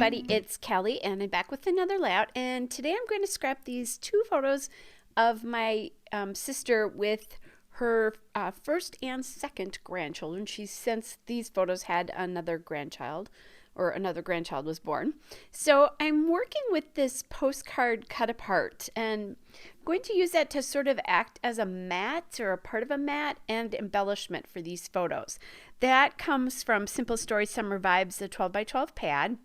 everybody, it's Kelly and I'm back with another layout, and today I'm going to scrap these two photos of my sister with her first and second grandchildren. She's since these photos had another grandchild, or another grandchild was born. So I'm working with this postcard cut apart, and I'm going to use that to sort of act as a mat or a part of a mat and embellishment for these photos. That comes from Simple Stories Summer Vibes, the 12 by 12 pad.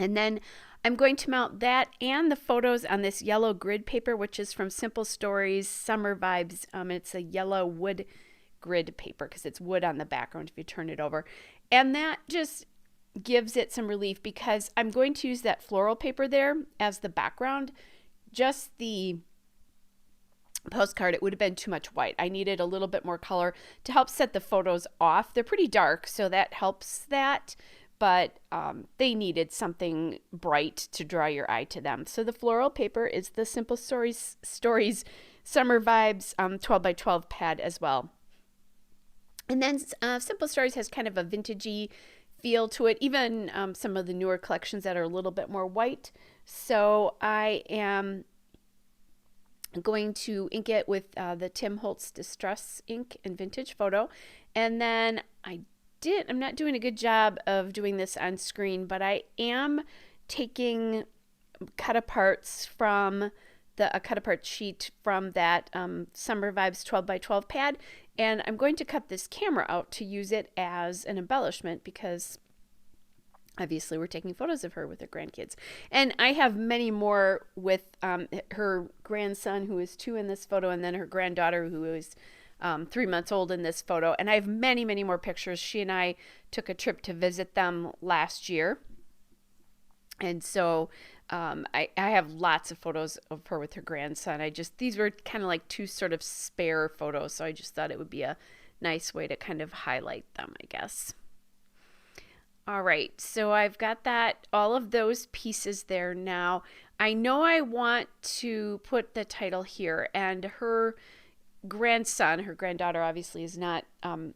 And then I'm going to mount that and the photos on this yellow grid paper, which is from Simple Stories Summer Vibes. It's a yellow wood grid paper because it's wood on the background if you turn it over. And that just gives it some relief because I'm going to use that floral paper there as the background. Just the postcard, it would have been too much white. I needed a little bit more color to help set the photos off. They're pretty dark, so that helps that. But they needed something bright to draw your eye to them. So the floral paper is the Simple Stories Summer Vibes 12 by 12 pad as well. And then Simple Stories has kind of a vintagey feel to it, even some of the newer collections that are a little bit more white. So I am going to ink it with the Tim Holtz Distress ink and Vintage Photo. And then I'm not doing a good job of doing this on screen, but I am taking cut aparts from a cut apart sheet from that Summer Vibes 12 by 12 pad, and I'm going to cut this camera out to use it as an embellishment because obviously we're taking photos of her with her grandkids. And I have many more with her grandson, who is 2 in this photo, and then her granddaughter, who is 3 months old in this photo. And I have many, many more pictures. She and I took a trip to visit them last year. And so I have lots of photos of her with her grandson. These were kind of like 2 sort of spare photos. So I just thought it would be a nice way to kind of highlight them, I guess. All right, so I've got all of those pieces there now. I know I want to put the title here, and her grandson, her granddaughter obviously is not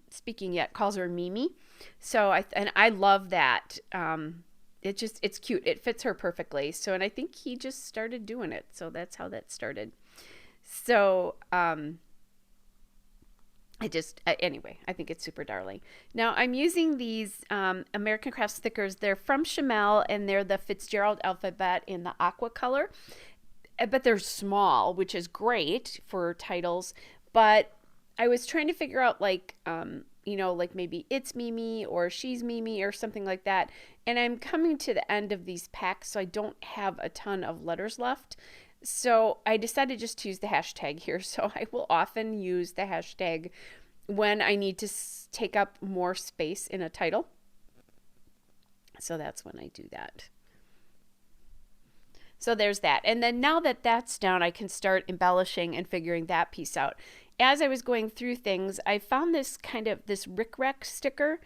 speaking yet, calls her Mimi. So I love that. It's cute. It fits her perfectly. So, and I think he just started doing it. So that's how that started. So, anyway, I think it's super darling. Now I'm using these American Crafts stickers. They're from Chamel, and they're the Fitzgerald alphabet in the aqua color. But they're small, which is great for titles. But I was trying to figure out like maybe it's Mimi or she's Mimi or something like that. And I'm coming to the end of these packs, so I don't have a ton of letters left. So I decided just to use the hashtag here. So I will often use the hashtag when I need to take up more space in a title. So that's when I do that. So there's that. And then now that that's down, I can start embellishing and figuring that piece out. As I was going through things, I found this Rick Rack sticker.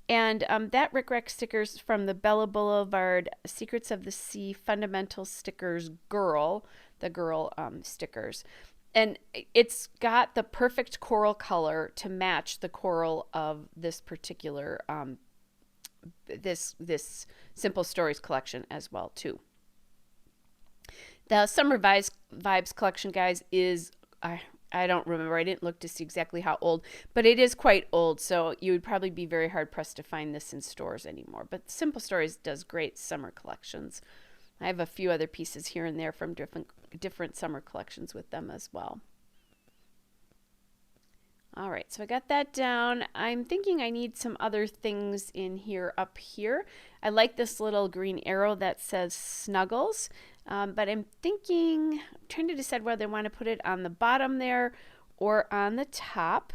And that Rick Rack sticker's from the Bella Boulevard Secrets of the Sea Fundamental Stickers the girl stickers. And it's got the perfect coral color to match the coral of this particular, this Simple Stories collection as well, too. The Summer Vibes collection, guys, is, I don't remember. I didn't look to see exactly how old, but it is quite old. So you would probably be very hard pressed to find this in stores anymore. But Simple Stories does great summer collections. I have a few other pieces here and there from different summer collections with them as well. All right, so I got that down. I'm thinking I need some other things in here up here. I like this little green arrow that says Snuggles, but I'm trying to decide whether I want to put it on the bottom there or on the top.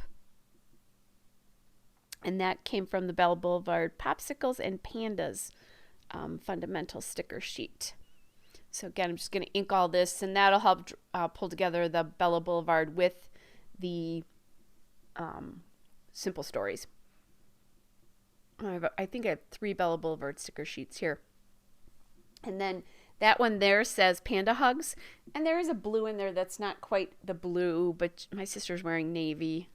And that came from the Bella Boulevard Popsicles and Pandas fundamental sticker sheet. So again, I'm just going to ink all this, and that'll help pull together the Bella Boulevard with the Simple Stories. I think I have 3 Bella Boulevard sticker sheets here. And then that one there says Panda Hugs. And there is a blue in there that's not quite the blue, but my sister's wearing navy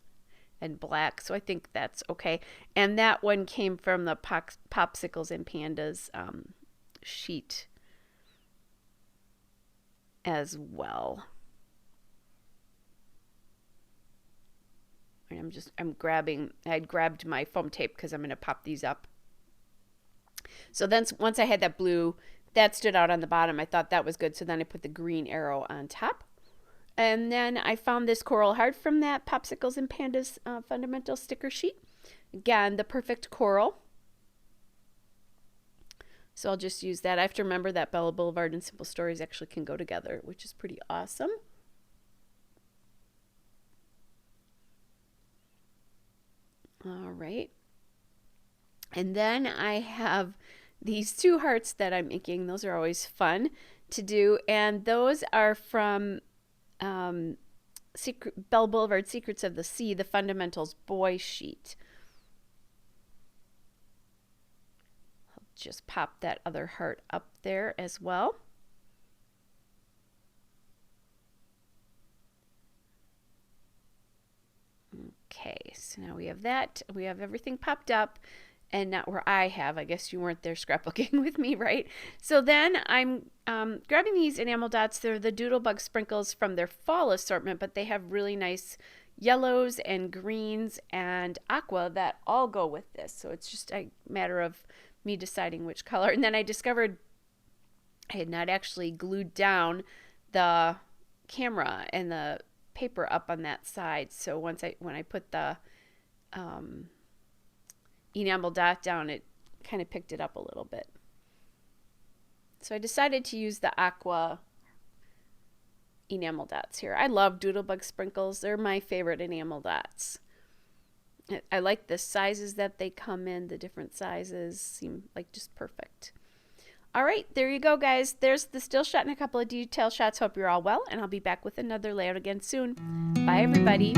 and black, so I think that's okay. And that one came from the Popsicles and Pandas sheet as well. And I grabbed my foam tape because I'm going to pop these up. So then once I had that blue, that stood out on the bottom. I thought that was good. So then I put the green arrow on top. And then I found this Coral Heart from that Popsicles and Pandas fundamental sticker sheet. Again, the perfect coral. So I'll just use that. I have to remember that Bella Boulevard and Simple Stories actually can go together, which is pretty awesome. All right. And then I have these two hearts that I'm making. Those are always fun to do. And those are from Bella Boulevard Secrets of the Sea, the Fundamentals Boy sheet. I'll just pop that other heart up there as well. Okay, so now we have that. We have everything popped up. And not where I have. I guess you weren't there scrapbooking with me, right? So then I'm grabbing these enamel dots. They're the Doodlebug sprinkles from their fall assortment, but they have really nice yellows and greens and aqua that all go with this. So it's just a matter of me deciding which color. And then I discovered I had not actually glued down the camera and the paper up on that side. So when I put the enamel dot down, it kind of picked it up a little bit. So I decided to use the aqua enamel dots here. I love Doodlebug sprinkles. They're my favorite enamel dots. I like the sizes that they come in. The different sizes seem like just perfect. All right, there you go, guys. There's the still shot and a couple of detail shots. Hope you're all well, and I'll be back with another layout again soon. Bye, everybody.